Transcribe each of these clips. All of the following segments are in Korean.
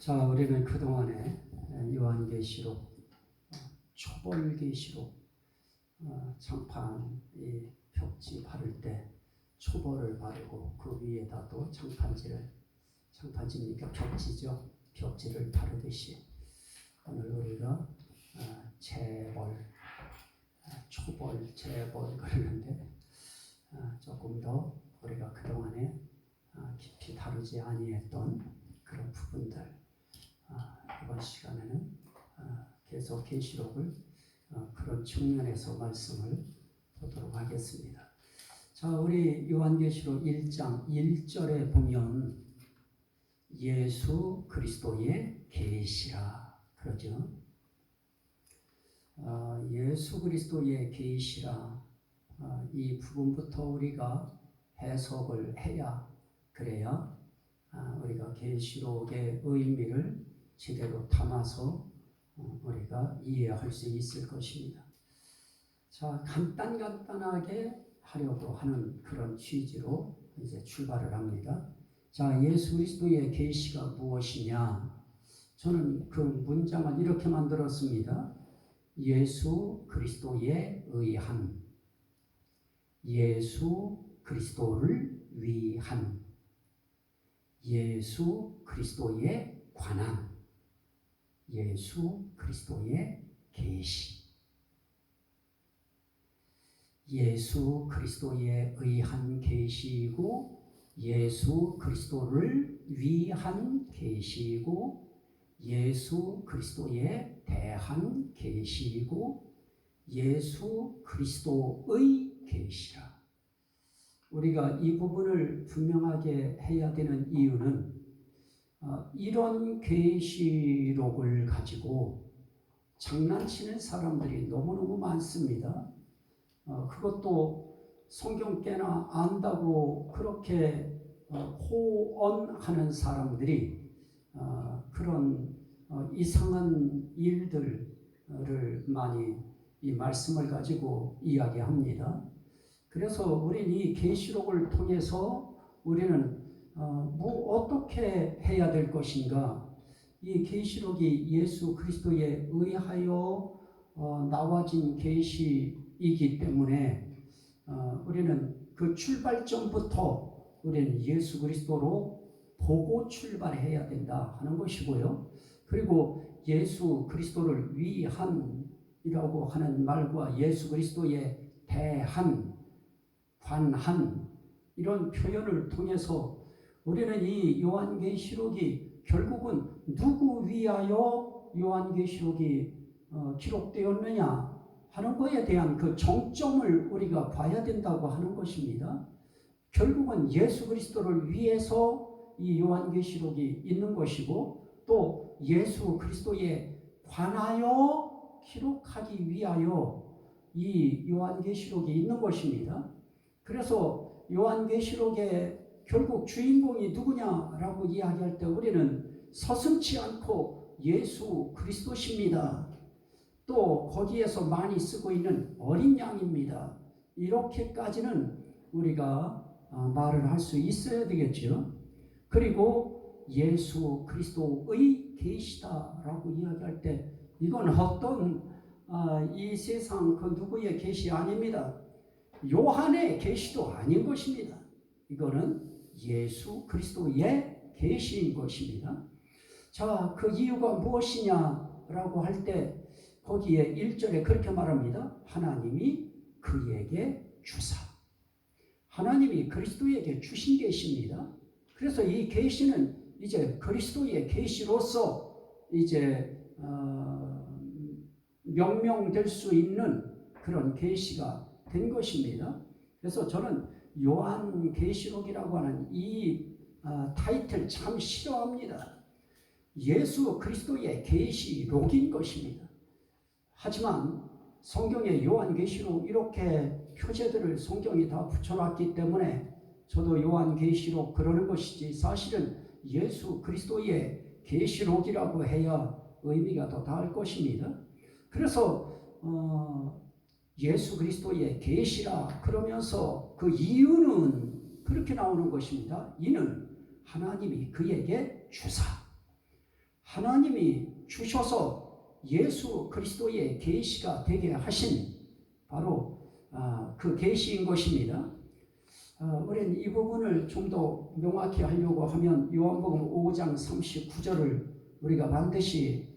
자, 우리는 그동안에 요한계시록, 초벌계시록, 장판 이 벽지 바를 때 초벌을 바르고 그 위에다 또 장판지니까 벽지죠. 벽지를 바르듯이 오늘 우리가 재벌, 초벌, 재벌 그러는데 조금 더 우리가 그동안에 깊이 다루지 아니했던 그런 부분들, 이번 시간에는 계속 계시록을 그런 측면에서 말씀을 보도록 하겠습니다. 자, 우리 요한계시록 1장 1절에 보면 예수 그리스도의 계시라 그러죠. 예수 그리스도의 계시라, 이 부분부터 우리가 해석을 해야, 그래야 우리가 계시록의 의미를 제대로 담아서 우리가 이해할 수 있을 것입니다. 자, 간단하게 하려고 하는 그런 취지로 이제 출발을 합니다. 자, 예수 그리스도의 계시가 무엇이냐? 저는 그 문장을 이렇게 만들었습니다. 예수 그리스도에 의한, 예수 그리스도를 위한, 예수 그리스도에 관한, 예수 그리스도의 계시. 예수 그리스도에 의한 계시이고, 예수 그리스도를 위한 계시이고, 예수 그리스도에 대한 계시이고, 예수 그리스도의 계시라. 우리가 이 부분을 분명하게 해야 되는 이유는 이런 계시록을 가지고 장난치는 사람들이 너무너무 많습니다. 그것도 성경 꽤나 안다고 그렇게 호언하는 사람들이 그런 이상한 일들을 많이 이 말씀을 가지고 이야기합니다. 그래서 우리는 이 계시록을 통해서 우리는 어떻게 해야 될 것인가? 이 계시록이 예수 그리스도에 의하여 나와진 계시이기 때문에 우리는 그 출발점부터 우리는 예수 그리스도로 보고 출발해야 된다 하는 것이고요. 그리고 예수 그리스도를 위한이라고 하는 말과 예수 그리스도에 대한, 관한, 이런 표현을 통해서 우리는 이 요한계시록이 결국은 누구 위하여 요한계시록이 기록되었느냐 하는 것에 대한 그 정점을 우리가 봐야 된다고 하는 것입니다. 결국은 예수 그리스도를 위해서 이 요한계시록이 있는 것이고, 또 예수 그리스도에 관하여 기록하기 위하여 이 요한계시록이 있는 것입니다. 그래서 요한계시록의 결국 주인공이 누구냐라고 이야기할 때 우리는 서슴지 않고 예수 그리스도십니다. 또 거기에서 많이 쓰고 있는 어린 양입니다. 이렇게까지는 우리가 말을 할 수 있어야 되겠죠. 그리고 예수 그리스도의 계시다라고 이야기할 때 이건 어떤 이 세상 그 누구의 계시 아닙니다. 요한의 계시도 아닌 것입니다. 이거는 예수 그리스도의 계시인 것입니다. 자, 그 이유가 무엇이냐라고 할 때 거기에 1절에 그렇게 말합니다. 하나님이 그에게 주사. 하나님이 그리스도에게 주신 계시입니다. 그래서 이 계시는 이제 그리스도의 계시로서 이제 명명될 수 있는 그런 계시가 된 것입니다. 그래서 저는 요한계시록이라고 하는 이 타이틀 참 싫어합니다. 예수 그리스도의 계시록인 것입니다. 하지만 성경에 요한계시록 이렇게 표제들을 성경이 다 붙여놨기 때문에 저도 요한계시록 그러는 것이지, 사실은 예수 그리스도의 계시록이라고 해야 의미가 더 다할 것입니다. 그래서 예수 그리스도의 계시라 그러면서 그 이유는 그렇게 나오는 것입니다. 이는 하나님이 그에게 주사. 하나님이 주셔서 예수 그리스도의 계시가 되게 하신 바로 그 계시인 것입니다. 우리는 이 부분을 좀 더 명확히 하려고 하면 요한복음 5장 39절을 우리가 반드시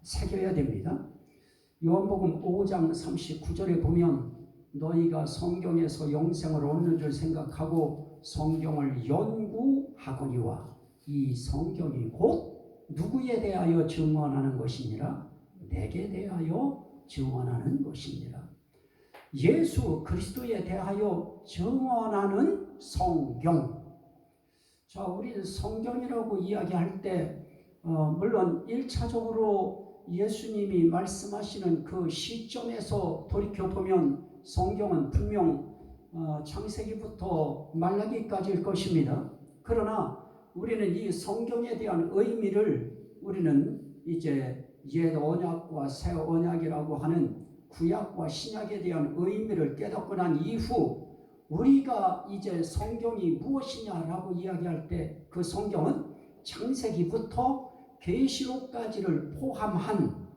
새겨야 됩니다. 요한복음 5장 39절에 보면 너희가 성경에서 영생을 얻는 줄 생각하고 성경을 연구하거니와 이 성경이 곧 누구에 대하여 증언하는 것이니라 내게 대하여 증언하는 것이니라. 예수 그리스도에 대하여 증언하는 성경. 자, 우리는 성경이라고 이야기할 때 물론 1차적으로 예수님이 말씀하시는 그 시점에서 돌이켜보면 성경은 분명 창세기부터 말라기까지일 것입니다. 그러나 우리는 이 성경에 대한 의미를 우리는 이제 옛 언약과 새 언약이라고 하는 구약과 신약에 대한 의미를 깨닫고 난 이후 우리가 이제 성경이 무엇이냐라고 이야기할 때 그 성경은 창세기부터 계시록까지를 포함한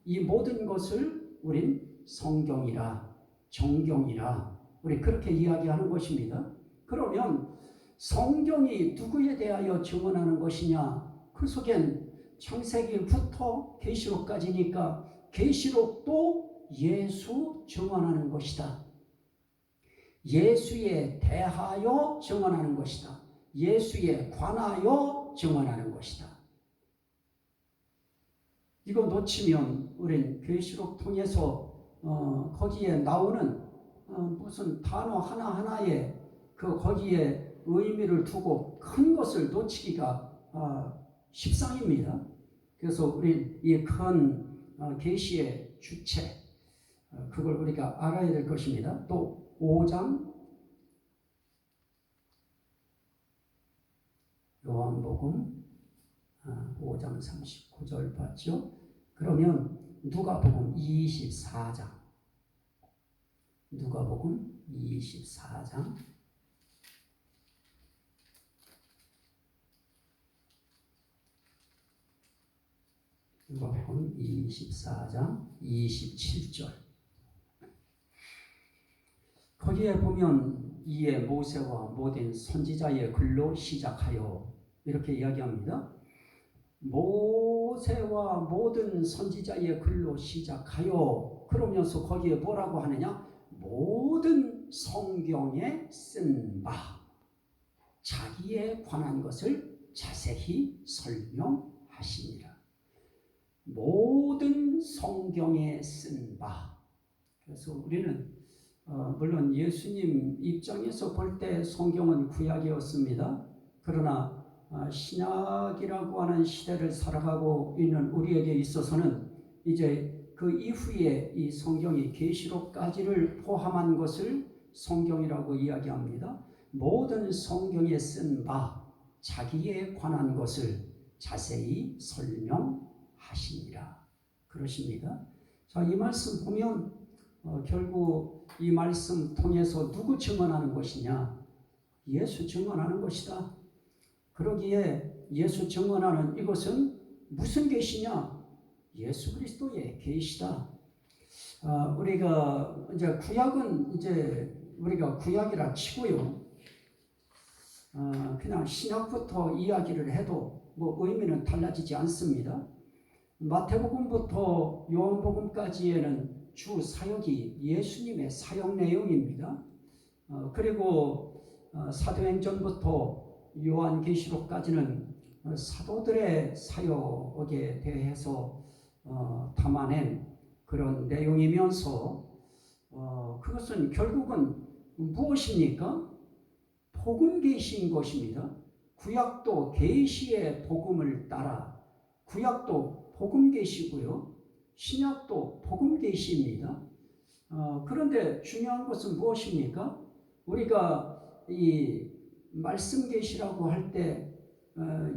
이 모든 것을 우린 성경이라 정경이라 우리 그렇게 이야기하는 것입니다. 그러면 성경이 누구에 대하여 증언하는 것이냐? 그 속엔 창세기부터 계시록까지니까 계시록도 예수 증언하는 것이다. 예수에 대하여 증언하는 것이다. 예수에 관하여 증언하는 것이다. 이거 놓치면 우린 계시록 통해서 거기에 나오는 무슨 단어 하나하나에 그 거기에 의미를 두고 큰 것을 놓치기가 십상입니다. 그래서 우리 이 큰 계시의 주체 그걸 우리가 알아야 될 것입니다. 또 5장 요한복음 5장 39절 봤죠? 그러면 누가복음 24장 누가복음 24장 누가복음 24장 27절 거기에 보면 이에 모세와 모든 선지자의 글로 시작하여 이렇게 이야기합니다. 모세와 모든 선지자의 글로 시작하여 그러면서 거기에 뭐라고 하느냐? 모든 성경에 쓴 바 자기에 관한 것을 자세히 설명하시니라. 모든 성경에 쓴 바. 그래서 우리는 물론 예수님 입장에서 볼 때 성경은 구약이었습니다. 그러나 신약이라고 하는 시대를 살아가고 있는 우리에게 있어서는 이제 그 이후에 이 성경이 계시록까지를 포함한 것을 성경이라고 이야기합니다. 모든 성경에 쓴 바 자기에 관한 것을 자세히 설명하시니라. 그러십니다. 자, 이 말씀 보면 결국 이 말씀 통해서 누구 증언하는 것이냐? 예수 증언하는 것이다. 그러기에 예수 증언하는 이것은 무슨 계시냐? 예수 그리스도의 계시다. 우리가 이제 구약은 이제 우리가 구약이라 치고요. 그냥 신약부터 이야기를 해도 뭐 의미는 달라지지 않습니다. 마태복음부터 요한복음까지에는 주 사역이 예수님의 사역 내용입니다. 그리고 사도행전부터 요한계시록까지는 사도들의 사역에 대해서 담아낸 그런 내용이면서 그것은 결국은 무엇입니까? 복음 계시인 것입니다. 구약도 계시의 복음을 따라 구약도 복음 계시고요. 신약도 복음 계시입니다. 그런데 중요한 것은 무엇입니까? 우리가 이 말씀 계시라고 할 때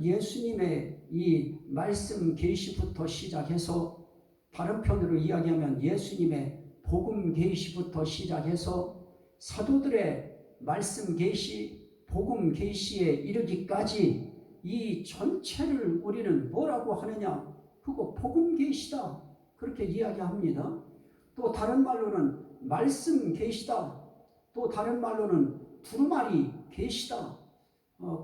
예수님의 이 말씀 계시부터 시작해서 다른 편으로 이야기하면 예수님의 복음 계시부터 시작해서 사도들의 말씀 계시, 복음 계시에 이르기까지 이 전체를 우리는 뭐라고 하느냐? 그거 복음 계시다. 그렇게 이야기합니다. 또 다른 말로는 말씀 계시다. 또 다른 말로는 두루마리 계시다.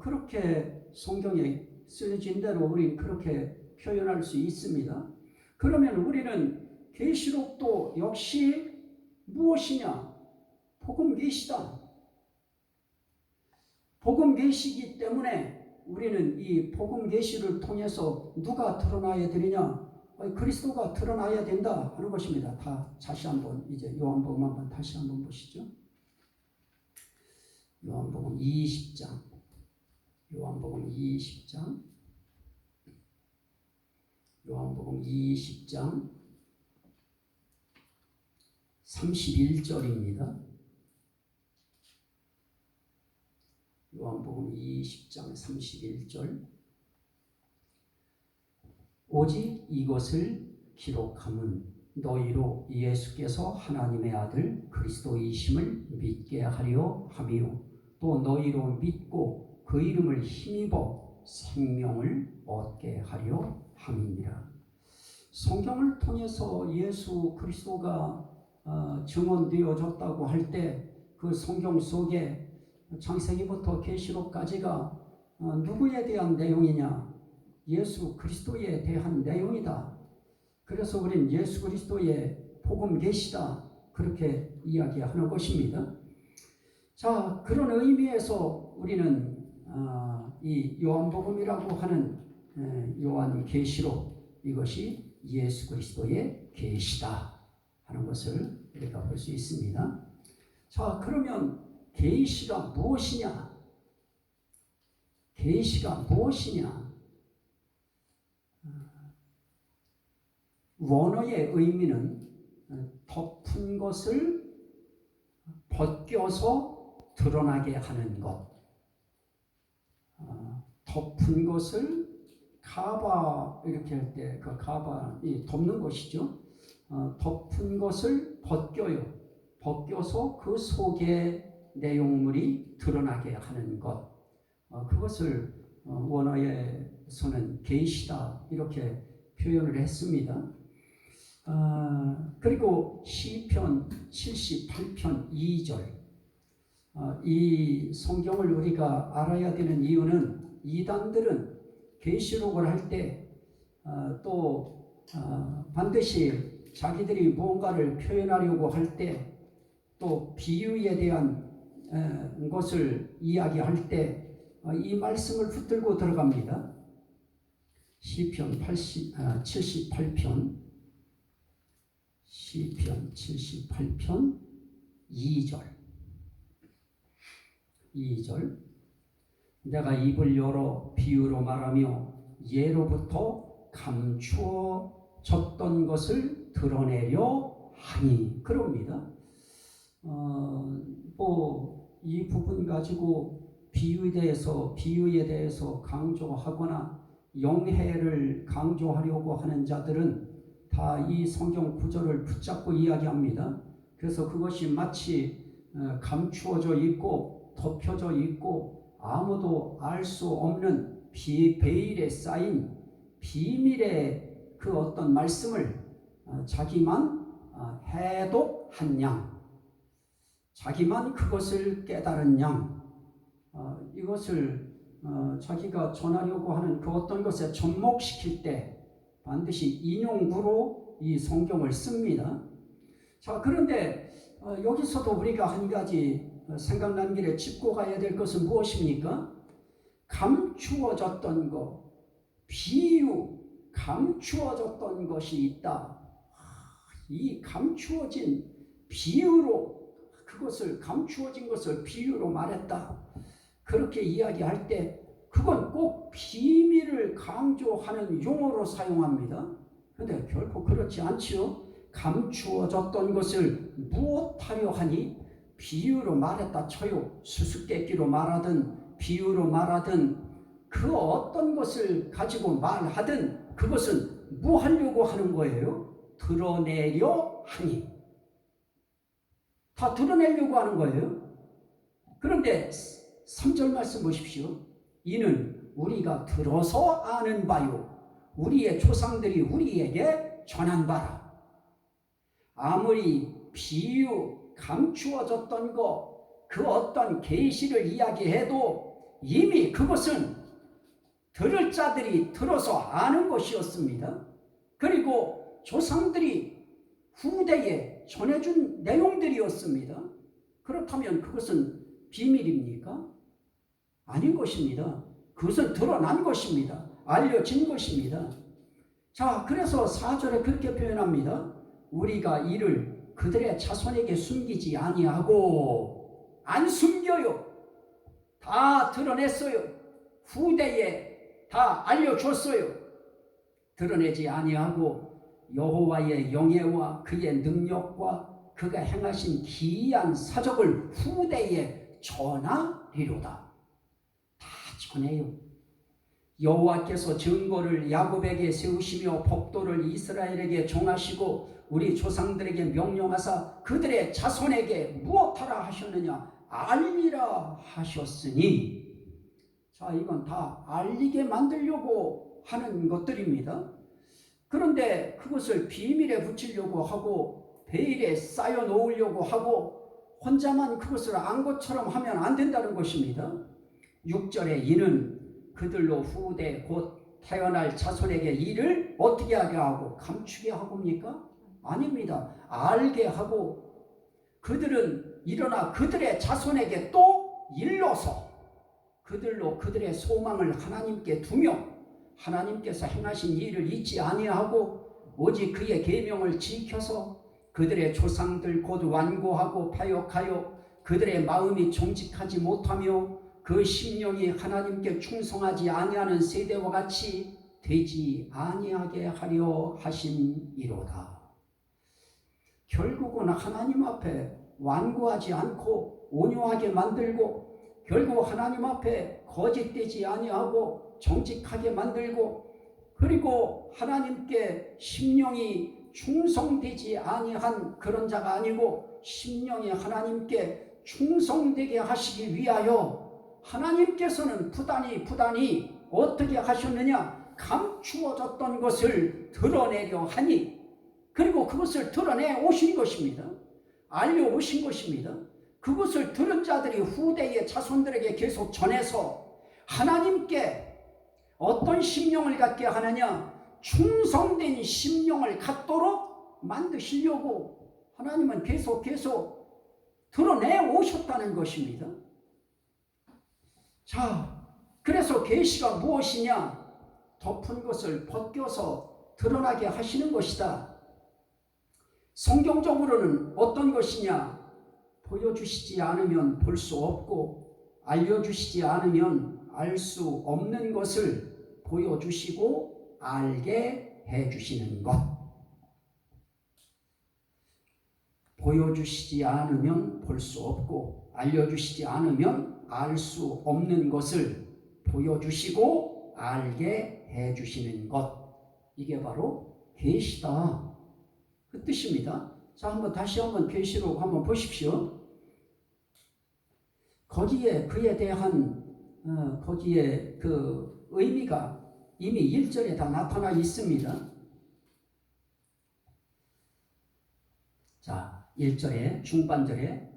그렇게 성경에 쓰여진 대로 우리는 그렇게 표현할 수 있습니다. 그러면 우리는 계시록도 역시 무엇이냐? 복음 계시다. 복음 계시기 때문에 우리는 이 복음 계시를 통해서 누가 드러나야 되느냐? 그리스도가 드러나야 된다 하는 것입니다. 다 다시 한번 이제 요한복음 한번 다시 한번 보시죠. 요한복음 20장. 요한복음 20장. 요한복음 20장 31절입니다. 요한복음 20장 31절. 오직 이것을 기록함은 너희로 예수께서 하나님의 아들 그리스도이심을 믿게 하려 함이요 또 너희로 믿고 그 이름을 힘입어 생명을 얻게 하려 함이니라. 성경을 통해서 예수 그리스도가 증언되어졌다고 할 때 그 성경 속에 창세기부터 계시록까지가 누구에 대한 내용이냐? 예수 그리스도에 대한 내용이다. 그래서 우리는 예수 그리스도의 복음 계시다. 그렇게 이야기하는 것입니다. 자, 그런 의미에서 우리는 이 요한복음이라고 하는 요한 계시록, 이것이 예수 그리스도의 계시다 하는 것을 우리가 볼 수 있습니다. 자, 그러면 계시가 무엇이냐? 계시가 무엇이냐? 원어의 의미는 덮은 것을 벗겨서 드러나게 하는 것. 덮은 것을 가바 이렇게 할 때 그 가바이 덮는 것이죠. 덮은 것을 벗겨요. 벗겨서 그 속에 내용물이 드러나게 하는 것. 그것을 원어에서는 계시다 이렇게 표현을 했습니다. 그리고 시편 78편 2절. 이 성경을 우리가 알아야 되는 이유는 이단들은 계시록을 할 때 또 반드시 자기들이 무언가를 표현하려고 할 때 또 비유에 대한 것을 이야기할 때 이 말씀을 붙들고 들어갑니다. 시편 78편 시편 78편 2절. 내가 입을 열어 비유로 말하며 예로부터 감추어졌던 것을 드러내려 하니 그럽니다. 이 부분 가지고 비유에 대해서 강조하거나 영해를 강조하려고 하는 자들은 다 이 성경 구절을 붙잡고 이야기합니다. 그래서 그것이 마치 감추어져 있고 덮여져 있고 아무도 알 수 없는 베일에 쌓인 비밀의 그 어떤 말씀을 자기만 해독한 양, 자기만 그것을 깨달은 양, 이것을 자기가 전하려고 하는 그 어떤 것에 접목시킬 때 반드시 인용구로 이 성경을 씁니다. 자, 그런데 여기서도 우리가 한 가지 생각난 길에 짚고 가야 될 것은 무엇입니까? 감추어졌던 것, 비유, 감추어졌던 것이 있다. 이 감추어진 비유로 그것을 감추어진 것을 비유로 말했다. 그렇게 이야기할 때 그건 꼭 비밀을 강조하는 용어로 사용합니다. 그런데 결코 그렇지 않지요. 감추어졌던 것을 무엇하려 하니 비유로 말했다 쳐요. 수수께끼로 말하든 비유로 말하든 그 어떤 것을 가지고 말하든 그것은 뭐 하려고 하는 거예요? 드러내려 하니. 다 드러내려고 하는 거예요. 그런데 3절 말씀 보십시오. 이는 우리가 들어서 아는 바요 우리의 조상들이 우리에게 전한 바라. 아무리 비유 감추어졌던 그 어떤 계시를 이야기해도 이미 그것은 들을 자들이 들어서 아는 것이었습니다. 그리고 조상들이 후대에 전해준 내용들이었습니다. 그렇다면 그것은 비밀입니까? 아닌 것입니다. 그것은 드러난 것입니다. 알려진 것입니다. 자, 그래서 4절에 그렇게 표현합니다. 우리가 이를 그들의 자손에게 숨기지 아니하고, 안 숨겨요. 다 드러냈어요. 후대에 다 알려줬어요. 드러내지 아니하고 여호와의 영예와 그의 능력과 그가 행하신 기이한 사적을 후대에 전하리로다. 다 전해요. 여호와께서 증거를 야곱에게 세우시며 법도를 이스라엘에게 정하시고 우리 조상들에게 명령하사 그들의 자손에게 무엇하라 하셨느냐? 알리라 하셨으니. 자, 이건 다 알리게 만들려고 하는 것들입니다. 그런데 그것을 비밀에 붙이려고 하고 베일에 쌓여 놓으려고 하고 혼자만 그것을 안 것처럼 하면 안 된다는 것입니다. 6절에 이는 그들로 후대 곧 태어날 자손에게 이를 어떻게 하게 하고 감추게 하고입니까? 아닙니다. 알게 하고 그들은 일어나 그들의 자손에게 또 일러서 그들로 그들의 소망을 하나님께 두며 하나님께서 행하신 일을 잊지 아니하고 오직 그의 계명을 지켜서 그들의 조상들 곧 완고하고 파욕하여 그들의 마음이 정직하지 못하며 그 심령이 하나님께 충성하지 아니하는 세대와 같이 되지 아니하게 하려 하심이로다. 결국은 하나님 앞에 완고하지 않고 온유하게 만들고 결국 하나님 앞에 거짓되지 아니하고 정직하게 만들고 그리고 하나님께 심령이 충성되지 아니한 그런 자가 아니고 심령이 하나님께 충성되게 하시기 위하여 하나님께서는 부단히 어떻게 하셨느냐? 감추어졌던 것을 드러내려 하니 그리고 그것을 드러내 오신 것입니다. 알려오신 것입니다. 그것을 들은 자들이 후대의 자손들에게 계속 전해서 하나님께 어떤 심령을 갖게 하느냐? 충성된 심령을 갖도록 만드시려고 하나님은 계속 드러내 오셨다는 것입니다. 자, 그래서 계시가 무엇이냐? 덮은 것을 벗겨서 드러나게 하시는 것이다. 성경적으로는 어떤 것이냐? 보여주시지 않으면 볼 수 없고 알려주시지 않으면 알 수 없는 것을 보여주시고 알게 해주시는 것. 보여주시지 않으면 볼 수 없고 알려주시지 않으면 알 수 없는 것을 보여주시고 알게 해주시는 것. 이게 바로 계시다. 그 뜻입니다. 자, 다시 한번 계시록 한번 보십시오. 거기에 그에 대한 거기에 그 의미가 이미 1절에 다 나타나 있습니다. 자, 1절에 중반절에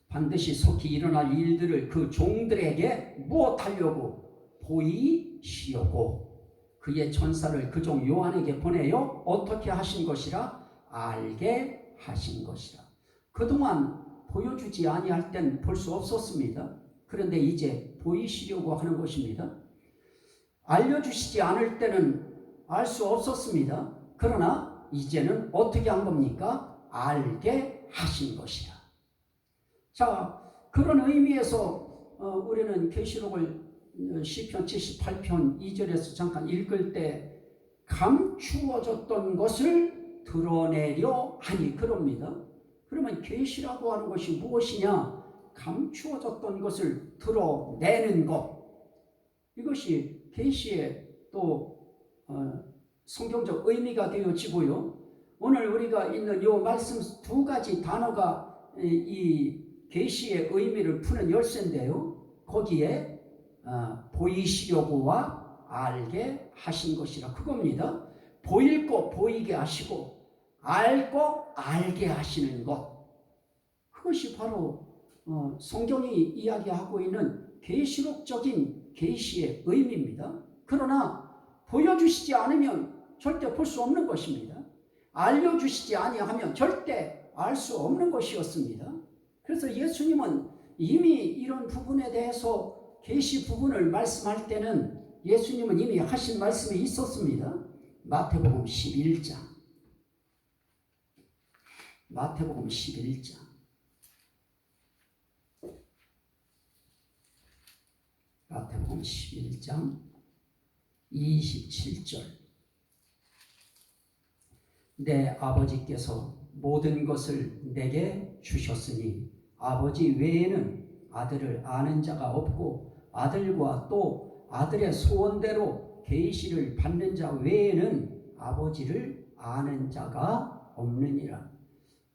반드시 속히 일어날 일들을 그 종들에게 무엇하려고 보이시려고 그의 천사를 그 종 요한에게 보내어 어떻게 하신 것이라 알게 하신 것이라. 그동안 보여주지 아니할 땐 볼 수 없었습니다. 그런데 이제 보이시려고 하는 것입니다. 알려주시지 않을 때는 알 수 없었습니다. 그러나 이제는 어떻게 한 겁니까? 알게 하신 것이라. 자, 그런 의미에서 우리는 계시록을 시편 78편 2절에서 잠깐 읽을 때 감추어졌던 것을 드러내려 하니 그럽니다. 그러면 계시라고 하는 것이 무엇이냐? 감추어졌던 것을 드러내는 것. 이것이 계시의 또 성경적 의미가 되어지고요. 오늘 우리가 있는 이 말씀 두 가지 단어가 이 계시의 의미를 푸는 열쇠인데요. 거기에 보이시려고와 알게 하신 것이라 그겁니다. 보일 것 보이게 하시고 알 것 알게 하시는 것, 그것이 바로 성경이 이야기하고 있는 계시록적인 계시의 의미입니다. 그러나 보여주시지 않으면 절대 볼 수 없는 것입니다. 알려주시지 아니하면 절대 알 수 없는 것이었습니다. 그래서 예수님은 이미 이런 부분에 대해서 계시 부분을 말씀할 때는 예수님은 이미 하신 말씀이 있었습니다. 마태복음 11장. 마태복음 11장. 마태복음 11장 27절. 내 아버지께서 모든 것을 내게 주셨으니 아버지 외에는 아들을 아는 자가 없고 아들과 또 아들의 소원대로 계시를 받는 자 외에는 아버지를 아는 자가 없느니라.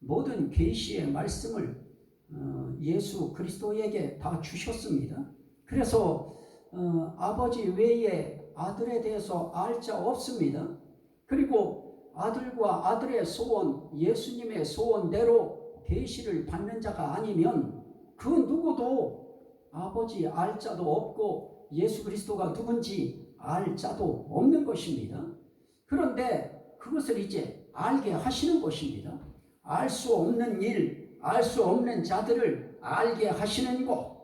모든 계시의 말씀을 예수 그리스도에게 다 주셨습니다. 그래서 아버지 외에 아들에 대해서 알 자 없습니다. 그리고 아들과 아들의 소원, 예수님의 소원대로 계시를 받는 자가 아니면 그 누구도 아버지 알 자도 없고 예수 그리스도가 누군지 알 자도 없는 것입니다. 그런데 그것을 이제 알게 하시는 것입니다. 알 수 없는 일, 알 수 없는 자들을 알게 하시는 것,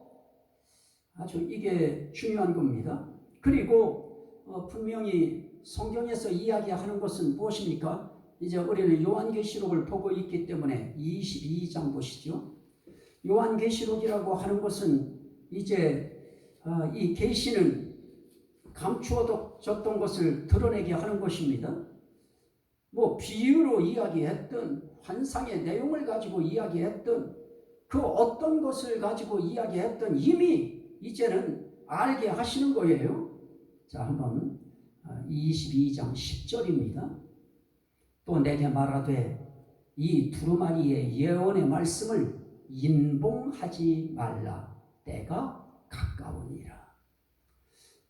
아주 이게 중요한 겁니다. 그리고 분명히 성경에서 이야기하는 것은 무엇입니까? 이제 우리는 요한계시록을 보고 있기 때문에 22장 보시죠. 요한계시록이라고 하는 것은 이제 이 계시는 감추어졌던 것을 드러내게 하는 것입니다. 뭐 비유로 이야기했든 환상의 내용을 가지고 이야기했든 그 어떤 것을 가지고 이야기했든 이미 이제는 알게 하시는 거예요. 자, 한번 22장 10절입니다. 또 내게 말하되 이 두루마리의 예언의 말씀을 인봉하지 말라. 때가 가까우니라.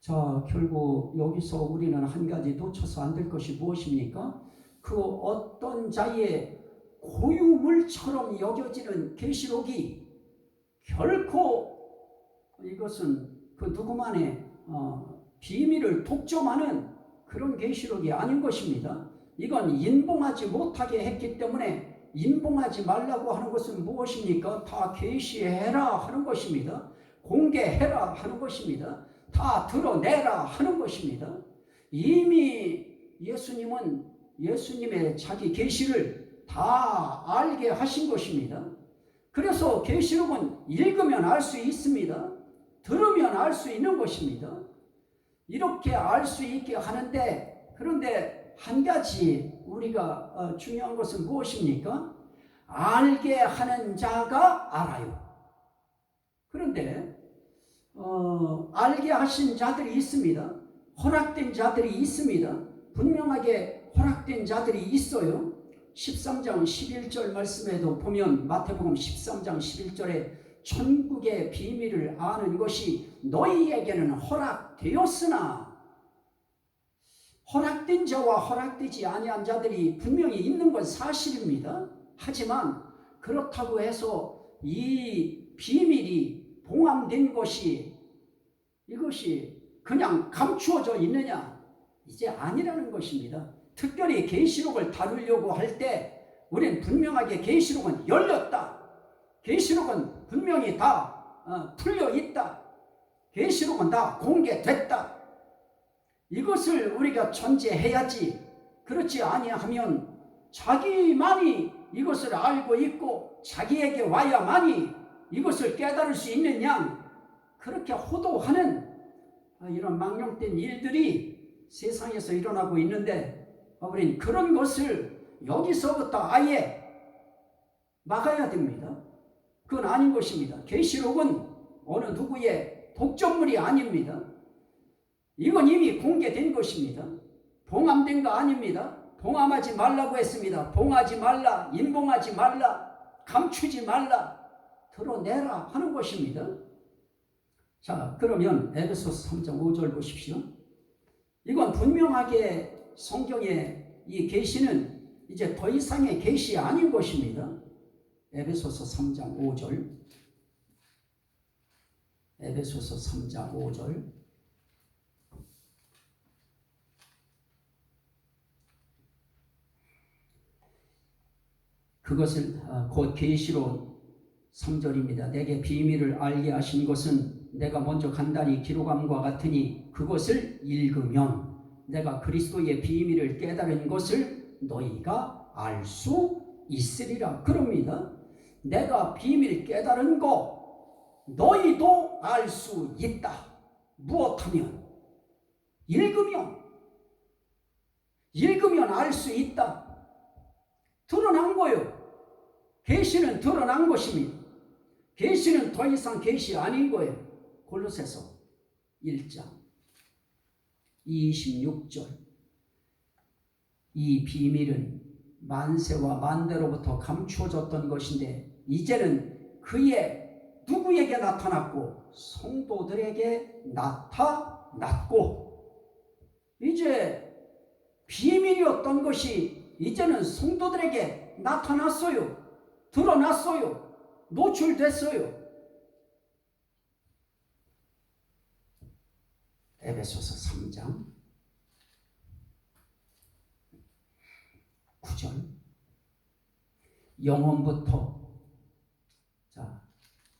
자, 결국 여기서 우리는 한 가지 놓쳐서 안 될 것이 무엇입니까? 그 어떤 자의 고유물처럼 여겨지는 계시록이 결코 이것은 그 누구만의 비밀을 독점하는 그런 계시록이 아닌 것입니다. 이건 인봉하지 못하게 했기 때문에 인봉하지 말라고 하는 것은 무엇입니까? 다 계시해라 하는 것입니다. 공개해라 하는 것입니다. 다 드러내라 하는 것입니다. 이미 예수님은 예수님의 자기 계시를 다 알게 하신 것입니다. 그래서 계시록은 읽으면 알 수 있습니다. 들으면 알 수 있는 것입니다. 이렇게 알 수 있게 하는데, 그런데 한 가지 우리가 중요한 것은 무엇입니까? 알게 하는 자가 알아요. 그런데 알게 하신 자들이 있습니다. 허락된 자들이 있습니다. 분명하게 허락된 자들이 있어요. 13장 11절 말씀에도 보면 마태복음 13장 11절에 천국의 비밀을 아는 것이 너희에게는 허락되었으나, 허락된 자와 허락되지 아니한 자들이 분명히 있는 건 사실입니다. 하지만 그렇다고 해서 이 비밀이 봉함된 것이, 이것이 그냥 감추어져 있느냐? 이제 아니라는 것입니다. 특별히 계시록을 다루려고 할 때 우리는 분명하게 계시록은 열렸다. 계시록은 분명히 다 풀려 있다. 계시록은 다 공개됐다. 이것을 우리가 전제해야지. 그렇지 아니하면 자기만이 이것을 알고 있고 자기에게 와야만이 이것을 깨달을 수 있는 양, 그렇게 호도하는 이런 망령된 일들이 세상에서 일어나고 있는데, 우리는 그런 것을 여기서부터 아예 막아야 됩니다. 그건 아닌 것입니다. 계시록은 어느 누구의 독점물이 아닙니다. 이건 이미 공개된 것입니다. 봉함된 거 아닙니다. 봉함하지 말라고 했습니다. 봉하지 말라, 인봉하지 말라, 감추지 말라, 드러내라 하는 것입니다. 자, 그러면 에베소서 3장 5절 보십시오. 이건 분명하게 성경의 이 계시는 이제 더 이상의 계시 아닌 것입니다. 에베소서 3장 5절. 에베소서 3장 5절. 그것을 곧 계시로 3절입니다. 내게 비밀을 알게 하신 것은 내가 먼저 간단히 기록함과 같으니 그것을 읽으면 내가 그리스도의 비밀을 깨달은 것을 너희가 알 수 있으리라. 그럽니다. 내가 비밀 깨달은 거 너희도 알 수 있다. 무엇하면? 읽으면 알 수 있다. 드러난 거예요. 계시는 드러난 것입니다. 계시는 더 이상 계시 아닌 거예요. 골로새서 1장 26절. 이 비밀은 만세와 만대로부터 감추어졌던 것인데 이제는 그의 누구에게 나타났고 성도들에게 나타났고, 이제 비밀이었던 것이 이제는 성도들에게 나타났어요. 드러났어요. 노출됐어요. 에베소서 3장 9절. 영원부터, 자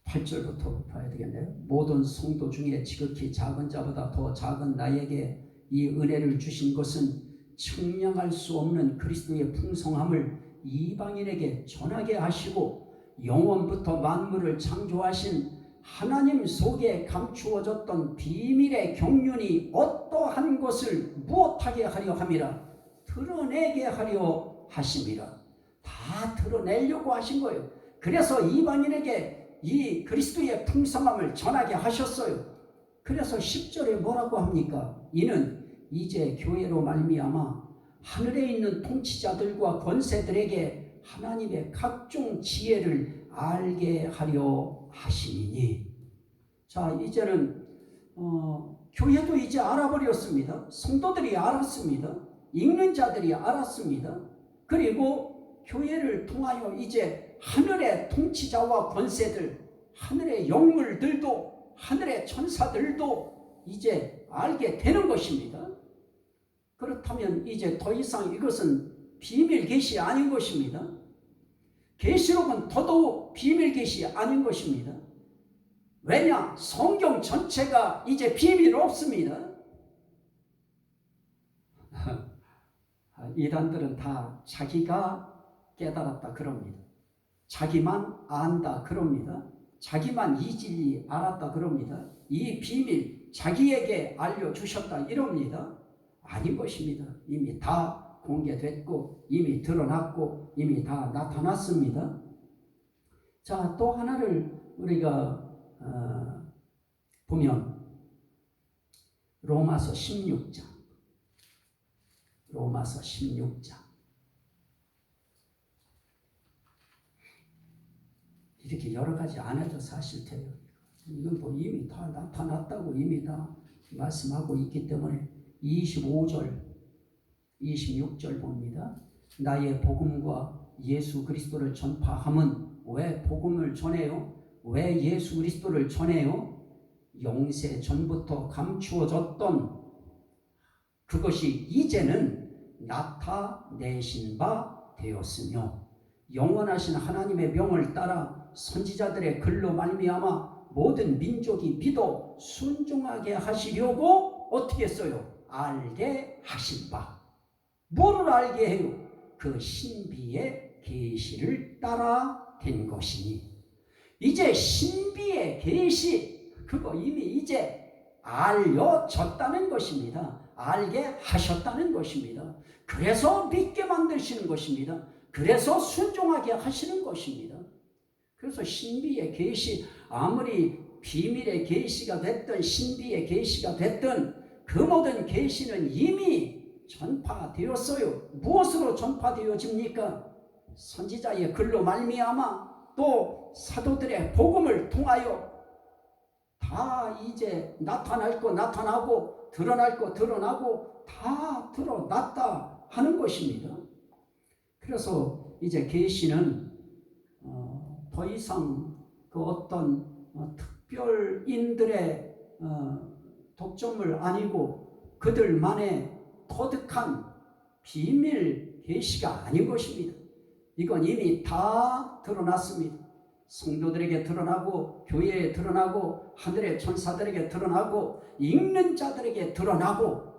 8절부터 봐야 되겠네요. 모든 성도 중에 지극히 작은 자보다 더 작은 나에게 이 은혜를 주신 것은 측량할 수 없는 그리스도의 풍성함을 이방인에게 전하게 하시고 영원부터 만물을 창조하신 하나님 속에 감추어졌던 비밀의 경륜이 어떠한 것을 무엇하게 하려 함이라. 드러내게 하려 하심이라. 다 드러내려고 하신 거예요. 그래서 이방인에게 이 그리스도의 풍성함을 전하게 하셨어요. 그래서 10절에 뭐라고 합니까? 이는 이제 교회로 말미암아 하늘에 있는 통치자들과 권세들에게 하나님의 각종 지혜를 알게 하려 하심이니. 자, 이제는 교회도 이제 알아버렸습니다. 성도들이 알았습니다. 읽는 자들이 알았습니다. 그리고 교회를 통하여 이제 하늘의 통치자와 권세들, 하늘의 영물들도, 하늘의 천사들도 이제 알게 되는 것입니다. 그렇다면 이제 더 이상 이것은 비밀 계시 아닌 것입니다. 계시록은 더더욱 비밀 계시 아닌 것입니다. 왜냐? 성경 전체가 이제 비밀 없습니다. 이단들은 다 자기가 깨달았다 그럽니다. 자기만 안다 그럽니다. 자기만 이 진리 알았다 그럽니다. 이 비밀 자기에게 알려주셨다 이럽니다. 아닌 것입니다. 이미 다 공개됐고 이미 드러났고 이미 다 나타났습니다. 자, 또 하나를 우리가 보면 로마서 16장 이렇게 여러 가지 안 해도 사실 돼요. 이건 뭐 이미 다 나타났다고 이미 다 말씀하고 있기 때문에 25절 26절 봅니다. 나의 복음과 예수 그리스도를 전파함은 왜 복음을 전해요? 왜 예수 그리스도를 전해요? 영세 전부터 감추어졌던 그것이 이제는 나타내신 바 되었으며 영원하신 하나님의 명을 따라 선지자들의 글로 말미암아 모든 민족이 믿어 순종하게 하시려고 어떻게 했어요? 알게 하신 바. 뭐를 알게 해요? 그 신비의 계시를 따라 된 것이니. 이제 신비의 계시, 그거 이미 이제 알려졌다는 것입니다. 알게 하셨다는 것입니다. 그래서 믿게 만드시는 것입니다. 그래서 순종하게 하시는 것입니다. 그래서 신비의 계시, 아무리 비밀의 계시가 됐든 신비의 계시가 됐든 그 모든 계시는 이미 전파되었어요. 무엇으로 전파되어집니까? 선지자의 글로 말미암아 또 사도들의 복음을 통하여 다 다 이제 나타날 거 나타나고 드러날 거 드러나고 다 드러났다 하는 것입니다. 그래서 이제 계시는 더 이상 그 어떤 특별인들의 독점을 아니고 그들만의 터득한 비밀 계시가 아닌 것입니다. 이건 이미 다 드러났습니다. 성도들에게 드러나고 교회에 드러나고 하늘의 천사들에게 드러나고 읽는 자들에게 드러나고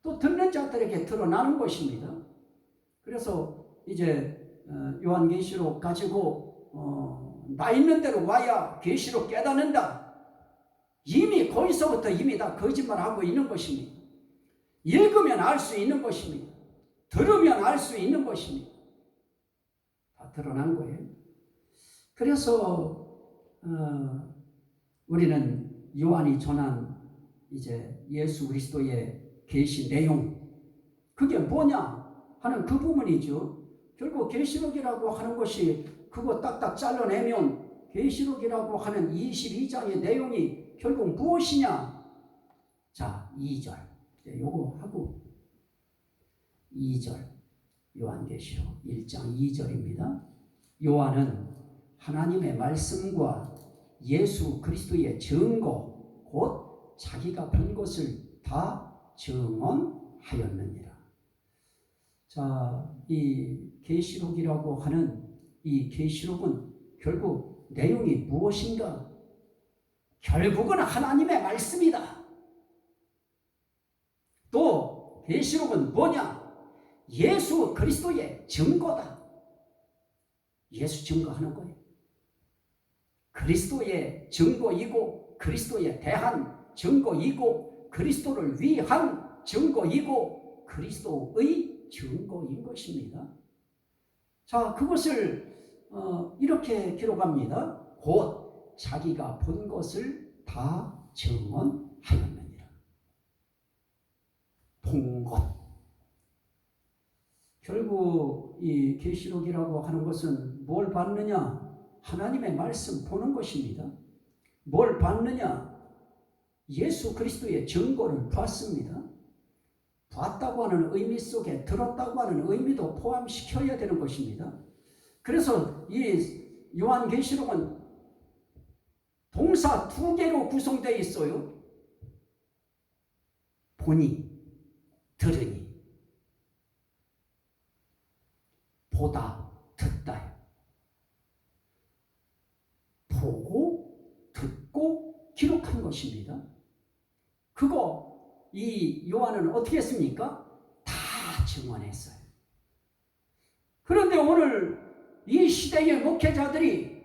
또 듣는 자들에게 드러나는 것입니다. 그래서 이제 요한계시록 가지고 나 있는 대로 와야 계시록 깨닫는다. 이미 거기서부터 이미 다 거짓말하고 있는 것입니다. 읽으면 알 수 있는 것입니다. 들으면 알 수 있는 것입니다. 다 드러난 거예요. 그래서 우리는 요한이 전한 이제 예수 그리스도의 계시 내용, 그게 뭐냐 하는 그 부분이죠. 결국 계시록이라고 하는 것이 그거 딱딱 잘라내면 계시록이라고 하는 22장의 내용이 결국 무엇이냐? 자, 2절. 요거 하고 2절. 요한계시록 1장 2절입니다. 요한은 하나님의 말씀과 예수 그리스도의 증거 곧 자기가 본 것을 다 증언하였느니라. 자, 이 계시록이라고 하는 이 계시록은 결국 내용이 무엇인가? 결국은 하나님의 말씀이다. 또 계시록은 뭐냐? 예수 그리스도의 증거다. 예수 증거하는 거예요. 그리스도의 증거이고 그리스도에 대한 증거이고 그리스도를 위한 증거이고 그리스도의 증거인 것입니다. 자, 그것을 이렇게 기록합니다. 곧 자기가 본 것을 다 증언하였느니라. 본 것. 결국 이 계시록이라고 하는 것은 뭘 봤느냐? 하나님의 말씀 보는 것입니다. 뭘 봤느냐? 예수 그리스도의 증거를 봤습니다. 봤다고 하는 의미 속에 들었다고 하는 의미도 포함시켜야 되는 것입니다. 그래서 이 요한계시록은 동사 2개로 구성되어 있어요. 보니, 들으니, 보다, 듣다. 보고, 듣고, 기록한 것입니다. 그거 이 요한은 어떻게 했습니까? 다 증언했어요. 그런데 오늘 이 시대의 목회자들이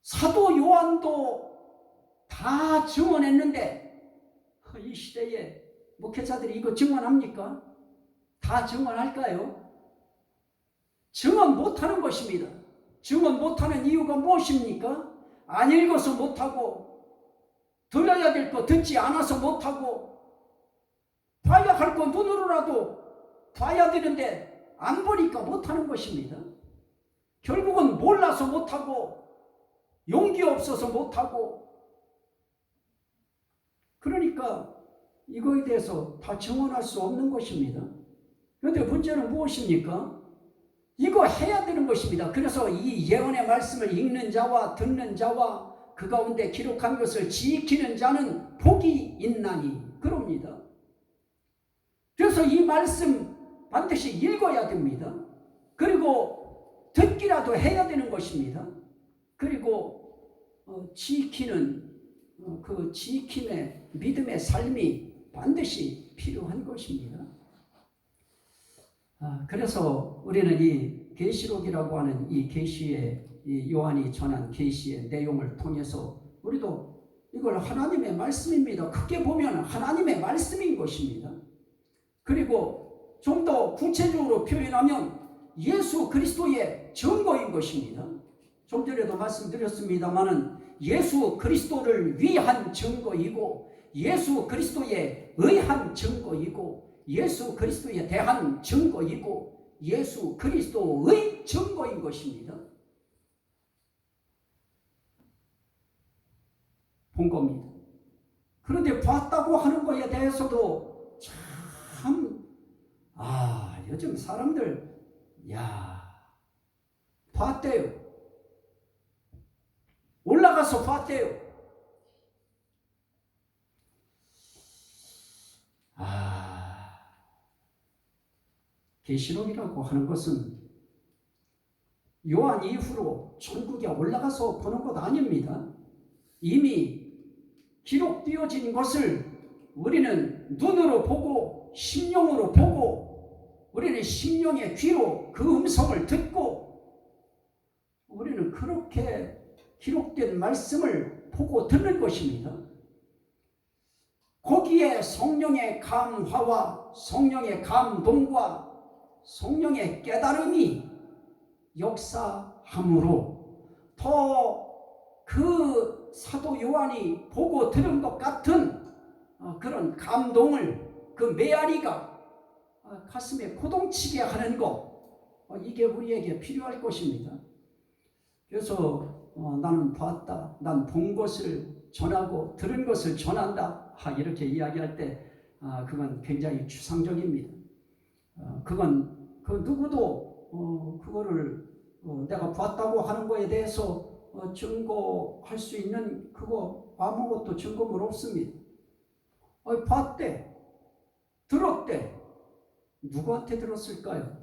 사도 요한도 다 증언했는데 이 시대의 목회자들이 이거 증언합니까? 다 증언할까요? 증언 못하는 것입니다. 증언 못하는 이유가 무엇입니까? 안 읽어서 못하고 들어야 될 거 듣지 않아서 못하고 봐야 할 거 눈으로라도 봐야 되는데 안 보니까 못하는 것입니다. 결국은 몰라서 못하고 용기 없어서 못하고 그러니까 이거에 대해서 다 증언할 수 없는 것입니다. 그런데 문제는 무엇입니까? 이거 해야 되는 것입니다. 그래서 이 예언의 말씀을 읽는 자와 듣는 자와 그 가운데 기록한 것을 지키는 자는 복이 있나니 그럽니다. 그래서 이 말씀 반드시 읽어야 됩니다. 그리고 듣기라도 해야 되는 것입니다. 그리고 지키는 그 지킴의 믿음의 삶이 반드시 필요한 것입니다. 그래서 우리는 이 계시록이라고 하는 이 계시의 이 요한이 전한 계시의 내용을 통해서 우리도 이걸 하나님의 말씀입니다. 크게 보면 하나님의 말씀인 것입니다. 그리고 좀 더 구체적으로 표현하면 예수 그리스도의 증거인 것입니다. 좀 전에도 말씀드렸습니다마는 예수 그리스도를 위한 증거이고 예수 그리스도에 의한 증거이고 예수 그리스도에 대한 증거이고 예수 그리스도의 증거인 것입니다. 본 겁니다. 그런데 봤다고 하는 거에 대해서도 참, 요즘 사람들, 봤대요. 올라가서 봤대요. 계시록이라고 하는 것은 요한 이후로 천국에 올라가서 보는 것 아닙니다. 이미 기록되어진 것을 우리는 눈으로 보고 심령으로 보고 우리는 심령의 귀로 그 음성을 듣고 우리는 그렇게 기록된 말씀을 보고 듣는 것입니다. 거기에 성령의 감화와 성령의 감동과 성령의 깨달음이 역사함으로 더 그 사도 요한이 보고 들은 것 같은 그런 감동을 그 메아리가 가슴에 고동치게 하는 것 이게 우리에게 필요할 것입니다. 그래서 나는 봤다, 난 본 것을 전하고 들은 것을 전한다 이렇게 이야기할 때 그건 굉장히 추상적입니다. 그건 그 누구도 그거를 내가 봤다고 하는 거에 대해서 증거할 수 있는 그거 아무것도 증거물 없습니다. 봤대, 들었대. 누구한테 들었을까요?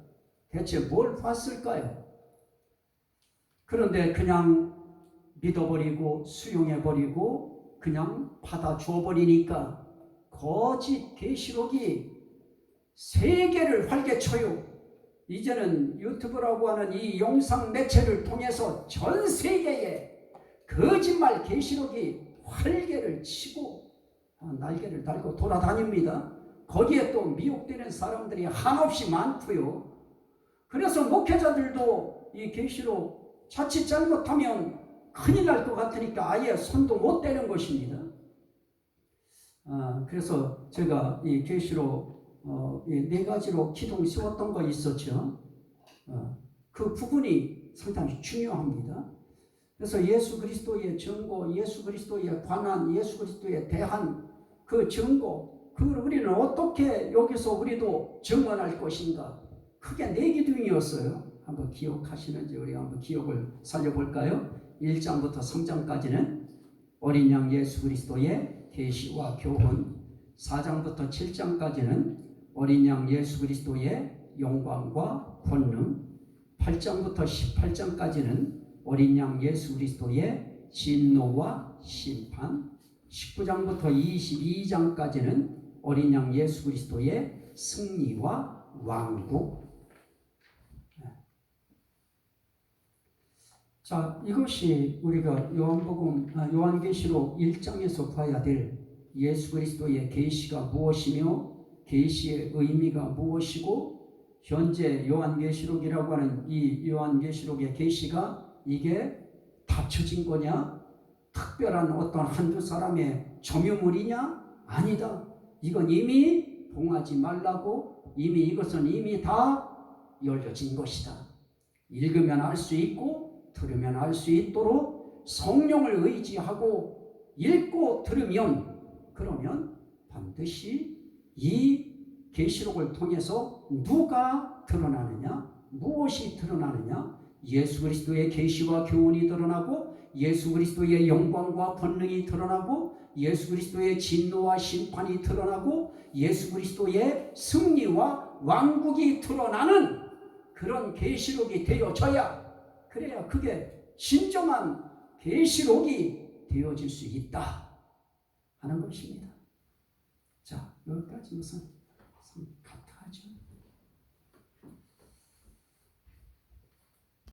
대체 뭘 봤을까요? 그런데 그냥 믿어버리고 수용해버리고 그냥 받아주어버리니까 거짓 계시록이 세계를 활개쳐요. 이제는 유튜브라고 하는 이 영상 매체를 통해서 전 세계에 거짓말 계시록이 활개를 치고 날개를 달고 돌아다닙니다. 거기에 또 미혹되는 사람들이 한없이 많고요. 그래서 목회자들도 이 계시록 자칫 잘못하면 큰일 날 것 같으니까 아예 손도 못 대는 것입니다. 그래서 제가 이 계시록 네 가지로 기둥 세웠던 거 있었죠. 그 부분이 상당히 중요합니다. 그래서 예수 그리스도의 증거, 예수 그리스도의 관한, 예수 그리스도에 대한 그 증거, 그걸 우리는 어떻게 여기서 우리도 증언할 것인가? 크게 네 기둥이었어요. 한번 기억하시는지 우리 한번 기억을 살려볼까요? 1장부터 3장까지는 어린 양 예수 그리스도의 계시와 교훈, 4장부터 7장까지는 어린 양 예수 그리스도의 영광과 권능, 8장부터 18장까지는 어린 양 예수 그리스도의 진노와 심판, 19장부터 22장까지는 어린 양 예수 그리스도의 승리와 왕국. 자, 이것이 우리가 요한계시록 1장에서 봐야 될 예수 그리스도의 계시가 무엇이며 계시의 의미가 무엇이고 현재 요한계시록이라고 하는 이 요한계시록의 계시가 이게 답쳐진 거냐? 특별한 어떤 한두 사람의 점유물이냐? 아니다. 이건 이미 봉하지 말라고 이것은 이미 다 열려진 것이다. 읽으면 알 수 있고 들으면 알 수 있도록 성령을 의지하고 읽고 들으면 그러면 반드시 이 계시록을 통해서 누가 드러나느냐? 무엇이 드러나느냐? 예수 그리스도의 계시와 교훈이 드러나고 예수 그리스도의 영광과 권능이 드러나고 예수 그리스도의 진노와 심판이 드러나고 예수 그리스도의 승리와 왕국이 드러나는 그런 계시록이 되어져야 그래야 그게 진정한 계시록이 되어질 수 있다 하는 것입니다. 자, 여기까지 우선